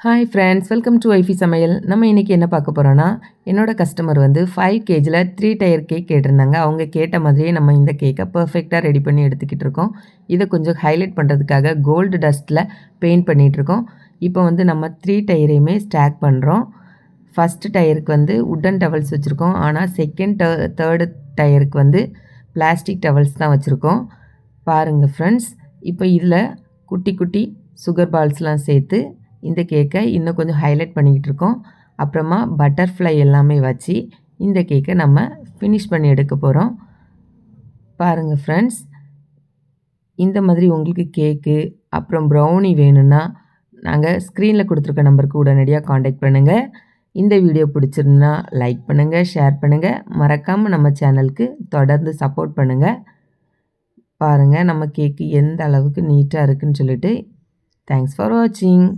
Hi friends, welcome to wifey சமையல். நம்ம இன்றைக்கி என்ன பார்க்க போகிறோன்னா, என்னோட கஸ்டமர் வந்து 5 கேஜில் 3 டயர் கேக் கேட்டிருந்தாங்க. அவங்க கேட்ட மாதிரியே நம்ம இந்த கேக்கை பர்ஃபெக்டாக ரெடி பண்ணி எடுத்துக்கிட்டு இருக்கோம். இதை கொஞ்சம் ஹைலைட் பண்ணுறதுக்காக கோல்டு டஸ்ட்டில் பெயிண்ட் பண்ணிகிட்ருக்கோம். இப்போ வந்து நம்ம 3 டயரையுமே ஸ்டாக் பண்ணுறோம். ஃபஸ்ட்டு டயருக்கு வந்து உட்டன் டவல்ஸ் வச்சுருக்கோம். ஆனால் செகண்ட் தேர்டு டயருக்கு வந்து பிளாஸ்டிக் டவல்ஸ் தான் வச்சுருக்கோம். பாருங்கள் ஃப்ரெண்ட்ஸ், இப்போ இதில் குட்டி குட்டி சுகர் பால்ஸ்லாம் சேர்த்து இந்த கேக்கை இன்னும் கொஞ்சம் ஹைலைட் பண்ணிக்கிட்டு இருக்கோம். அப்புறமா பட்டர்ஃப்ளை எல்லாமே வச்சு இந்த கேக்கை நம்ம ஃபினிஷ் பண்ணி எடுக்க போகிறோம். பாருங்கள் ஃப்ரெண்ட்ஸ், இந்த மாதிரி உங்களுக்கு கேக்கு அப்புறம் ப்ரௌனி வேணும்னா நாங்கள் ஸ்க்ரீனில் கொடுத்துருக்க நம்பருக்கு உடனடியாக காண்டாக்ட் பண்ணுங்கள். இந்த வீடியோ பிடிச்சிருந்தா லைக் பண்ணுங்கள், ஷேர் பண்ணுங்கள். மறக்காமல் நம்ம சேனலுக்கு தொடர்ந்து சப்போர்ட் பண்ணுங்கள். பாருங்கள் நம்ம கேக்கு எந்த அளவுக்கு நீட்டாக இருக்குதுன்னு சொல்லிட்டு. தேங்க்ஸ் ஃபார் வாட்சிங்.